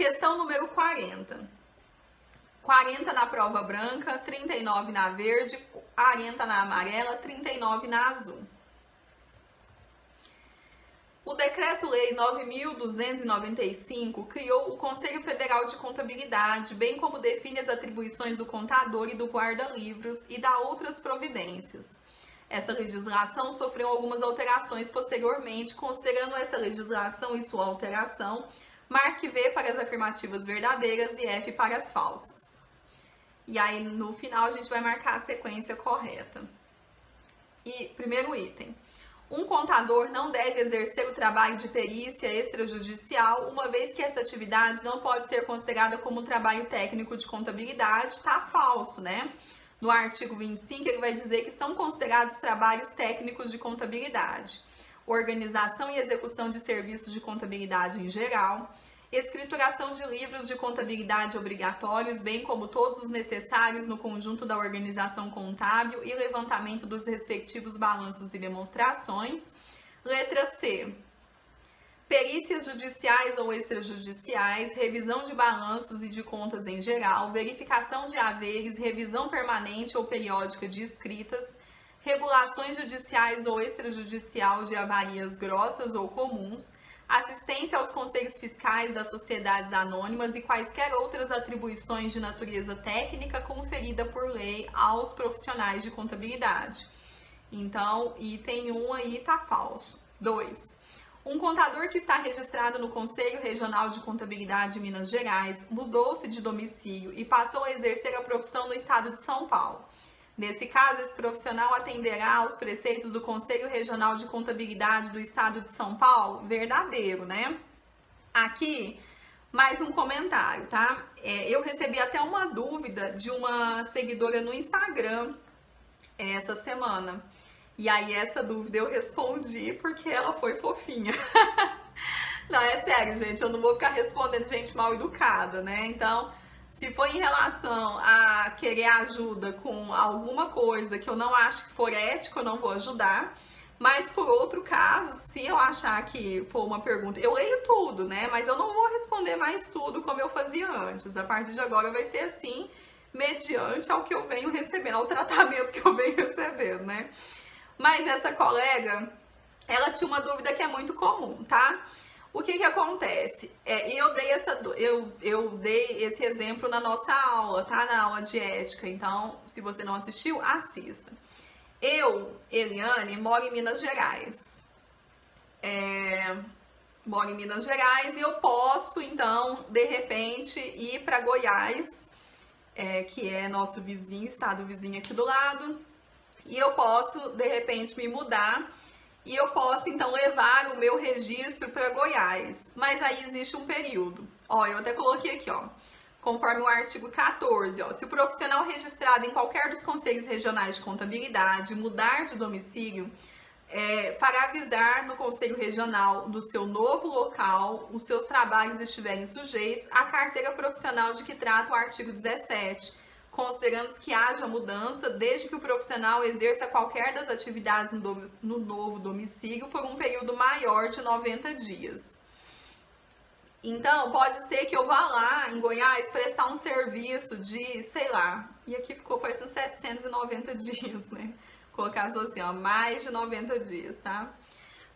Questão número 40. 40 na prova branca, 39 na verde, 40 na amarela, 39 na azul. O Decreto-Lei 9.295 criou o Conselho Federal de Contabilidade, bem como define as atribuições do contador e do guarda-livros e dá outras providências. Essa legislação sofreu algumas alterações posteriormente. Considerando essa legislação e sua alteração, marque V para as afirmativas verdadeiras e F para as falsas. E aí, no final, a gente vai marcar a sequência correta. E primeiro item. Um contador não deve exercer o trabalho de perícia extrajudicial, uma vez que essa atividade não pode ser considerada como trabalho técnico de contabilidade. Tá falso, né? No artigo 25, ele vai dizer que são considerados trabalhos técnicos de contabilidade: organização e execução de serviços de contabilidade em geral, escrituração de livros de contabilidade obrigatórios, bem como todos os necessários no conjunto da organização contábil e levantamento dos respectivos balanços e demonstrações. Letra C. Perícias judiciais ou extrajudiciais, revisão de balanços e de contas em geral, verificação de haveres, revisão permanente ou periódica de escritas, regulações judiciais ou extrajudicial de avarias grossas ou comuns, assistência aos conselhos fiscais das sociedades anônimas e quaisquer outras atribuições de natureza técnica conferida por lei aos profissionais de contabilidade. Então, item 1 aí tá falso. 2. Um contador que está registrado no Conselho Regional de Contabilidade de Minas Gerais mudou-se de domicílio e passou a exercer a profissão no estado de São Paulo. Nesse caso, esse profissional atenderá aos preceitos do Conselho Regional de Contabilidade do Estado de São Paulo? Verdadeiro, né? Aqui, mais um comentário, tá? Eu recebi até uma dúvida de uma seguidora no Instagram essa semana. E aí, essa dúvida eu respondi porque ela foi fofinha. Não, é sério, gente, eu não vou ficar respondendo gente mal educada, né? Então, se for em relação a querer ajuda com alguma coisa que eu não acho que for ético, eu não vou ajudar. Mas por outro caso, se eu achar que for uma pergunta, eu leio tudo, né? Mas eu não vou responder mais tudo como eu fazia antes. A partir de agora vai ser assim, mediante ao que eu venho recebendo, ao tratamento que eu venho recebendo, né? Mas essa colega, ela tinha uma dúvida que é muito comum, tá? O que acontece? Eu dei esse exemplo na nossa aula, tá? Na aula de ética. Então, se você não assistiu, assista. Eu, Eliane, moro em Minas Gerais. Moro em Minas Gerais e eu posso, então, de repente, ir para Goiás, que é nosso vizinho, estado vizinho aqui do lado. E eu posso, de repente, me mudar. E eu posso, então, levar o meu registro para Goiás. Mas aí existe um período. Ó, eu até coloquei aqui, ó. Conforme o artigo 14, ó. Se o profissional registrado em qualquer dos conselhos regionais de contabilidade mudar de domicílio, fará avisar no conselho regional do seu novo local, os seus trabalhos estiverem sujeitos à carteira profissional de que trata o artigo 17, considerando que haja mudança desde que o profissional exerça qualquer das atividades no novo domicílio por um período maior de 90 dias. Então, pode ser que eu vá lá em Goiás prestar um serviço de, sei lá, e aqui ficou parecendo 790 dias, né? Colocar assim, ó, mais de 90 dias, tá?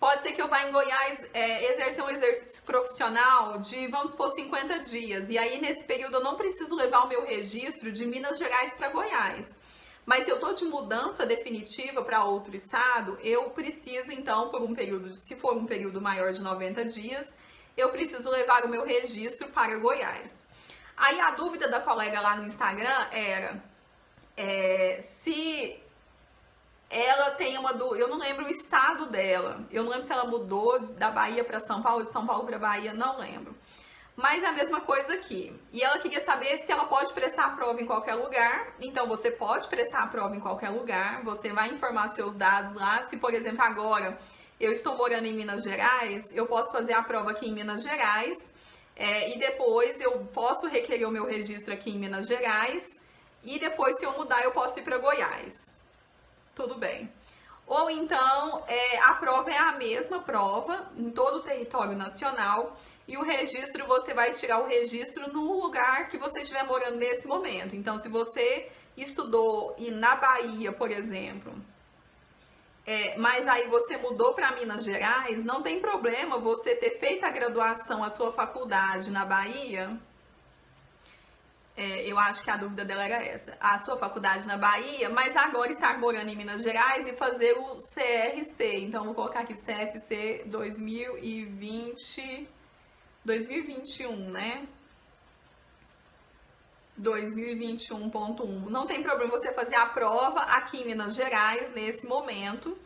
Pode ser que eu vá em Goiás exercer um exercício profissional de, vamos supor, 50 dias. E aí, nesse período, eu não preciso levar o meu registro de Minas Gerais para Goiás. Mas se eu estou de mudança definitiva para outro estado, eu preciso, então, por um período, se for um período maior de 90 dias, eu preciso levar o meu registro para Goiás. Aí, a dúvida da colega lá no Instagram era se ela tem uma eu não lembro o estado dela, eu não lembro se ela mudou da Bahia para São Paulo, de São Paulo para Bahia, não lembro. Mas é a mesma coisa aqui. E ela queria saber se ela pode prestar a prova em qualquer lugar. Então, você pode prestar a prova em qualquer lugar, você vai informar seus dados lá. Se, por exemplo, agora eu estou morando em Minas Gerais, eu posso fazer a prova aqui em Minas Gerais, e depois eu posso requerer o meu registro aqui em Minas Gerais, e depois, se eu mudar, eu posso ir para Goiás. Tudo bem. Ou então, a prova é a mesma prova em todo o território nacional E o registro, você vai tirar o registro no lugar que você estiver morando nesse momento. Então, se você estudou na Bahia, por exemplo, mas aí você mudou para Minas Gerais, não tem problema você ter feito a graduação, a sua faculdade na Bahia. Eu acho que a dúvida dela era essa. A sua faculdade na Bahia, mas agora estar morando em Minas Gerais e fazer o CRC. Então, vou colocar aqui CFC 2021, né? 2021.1. Não tem problema você fazer a prova aqui em Minas Gerais, nesse momento,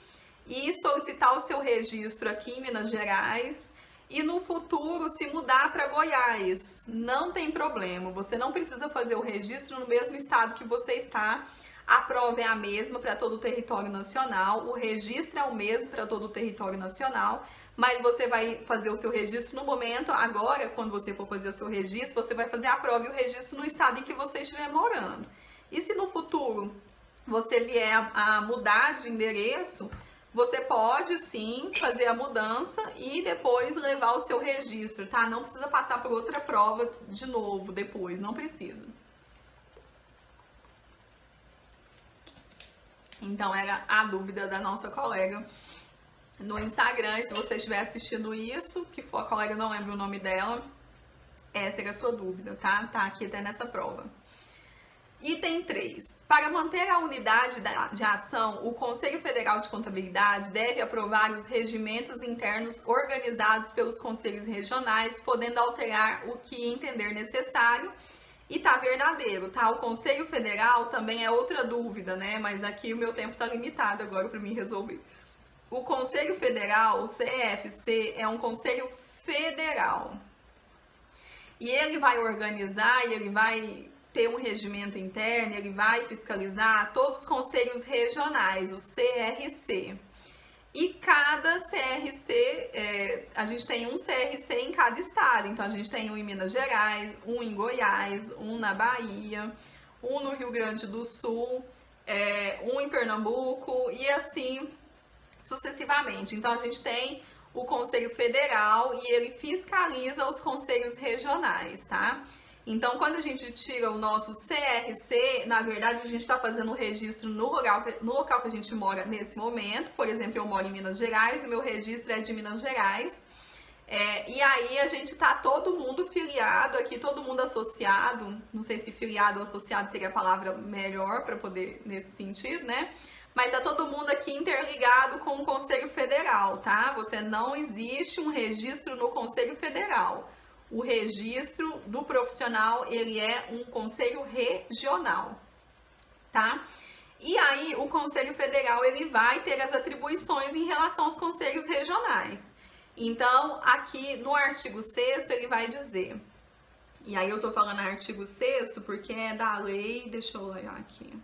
e solicitar o seu registro aqui em Minas Gerais. E no futuro se mudar para Goiás, não tem problema, você não precisa fazer o registro no mesmo estado que você está, a prova é a mesma para todo o território nacional, o registro é o mesmo para todo o território nacional, mas você vai fazer o seu registro no momento, agora, quando você for fazer o seu registro, você vai fazer a prova e o registro no estado em que você estiver morando. E se no futuro você vier a mudar de endereço, você pode sim fazer a mudança e depois levar o seu registro, tá? Não precisa passar por outra prova de novo depois, não precisa. Então era a dúvida da nossa colega no Instagram. E se você estiver assistindo isso, que for a colega, não lembro o nome dela, essa era a sua dúvida, tá? Tá aqui até nessa prova. Item 3. Para manter a unidade de ação, o Conselho Federal de Contabilidade deve aprovar os regimentos internos organizados pelos conselhos regionais, podendo alterar o que entender necessário. E tá verdadeiro, tá? O Conselho Federal também é outra dúvida, né? Mas aqui o meu tempo tá limitado agora para mim resolver. O Conselho Federal, o CFC, é um conselho federal. E ele vai organizar e ele vai ter um regimento interno, ele vai fiscalizar todos os conselhos regionais, o CRC. E cada CRC, a gente tem um CRC em cada estado. Então, a gente tem um em Minas Gerais, um em Goiás, um na Bahia, um no Rio Grande do Sul, um em Pernambuco e assim sucessivamente. Então, a gente tem o Conselho Federal e ele fiscaliza os conselhos regionais, tá? Então, quando a gente tira o nosso CRC, na verdade, a gente está fazendo o registro no local que a gente mora nesse momento. Por exemplo, eu moro em Minas Gerais, o meu registro é de Minas Gerais. E aí, a gente está todo mundo filiado aqui, todo mundo associado. Não sei se filiado ou associado seria a palavra melhor para poder, nesse sentido, né? Mas tá todo mundo aqui interligado com o Conselho Federal, tá? Não existe um registro no Conselho Federal. O registro do profissional, ele é um conselho regional, tá? E aí, o Conselho Federal, ele vai ter as atribuições em relação aos conselhos regionais. Então, aqui no artigo 6º, ele vai dizer, e aí eu tô falando artigo 6º porque é da lei, deixa eu olhar aqui.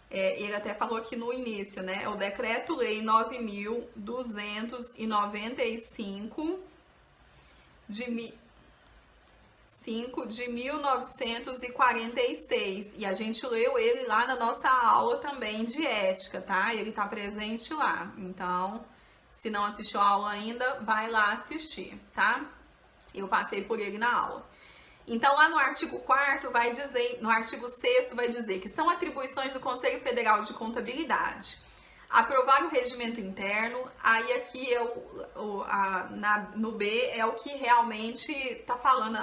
Ele até falou aqui no início, né? É o Decreto-Lei 9.295 de 1946, e a gente leu ele lá na nossa aula também de ética, tá? Ele tá presente lá, então, se não assistiu a aula ainda, vai lá assistir, tá? Eu passei por ele na aula. Então, lá no artigo 4º vai dizer, no artigo 6º vai dizer que são atribuições do Conselho Federal de Contabilidade aprovar o regimento interno. Aí aqui no B é o que realmente está falando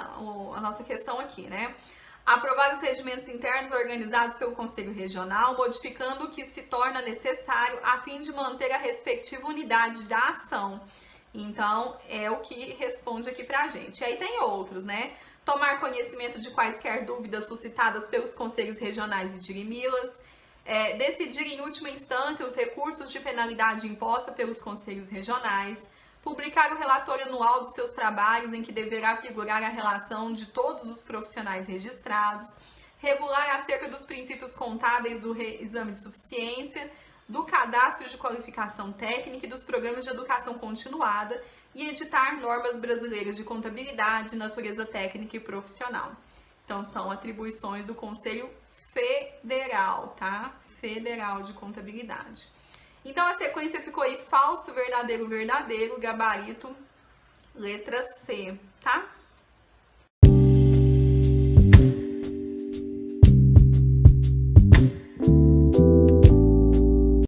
a nossa questão aqui, né? Aprovar os regimentos internos organizados pelo Conselho Regional, modificando o que se torna necessário a fim de manter a respectiva unidade da ação. Então, é o que responde aqui pra gente. E aí tem outros, né? Tomar conhecimento de quaisquer dúvidas suscitadas pelos conselhos regionais e dirimi-las, decidir em última instância os recursos de penalidade imposta pelos conselhos regionais, publicar o relatório anual dos seus trabalhos em que deverá figurar a relação de todos os profissionais registrados, regular acerca dos princípios contábeis do exame de suficiência, do cadastro de qualificação técnica e dos programas de educação continuada e editar normas brasileiras de contabilidade, natureza técnica e profissional. Então, são atribuições do Conselho Federal, tá? Federal de Contabilidade. Então, a sequência ficou aí falso, verdadeiro, verdadeiro, gabarito, Letra C, tá?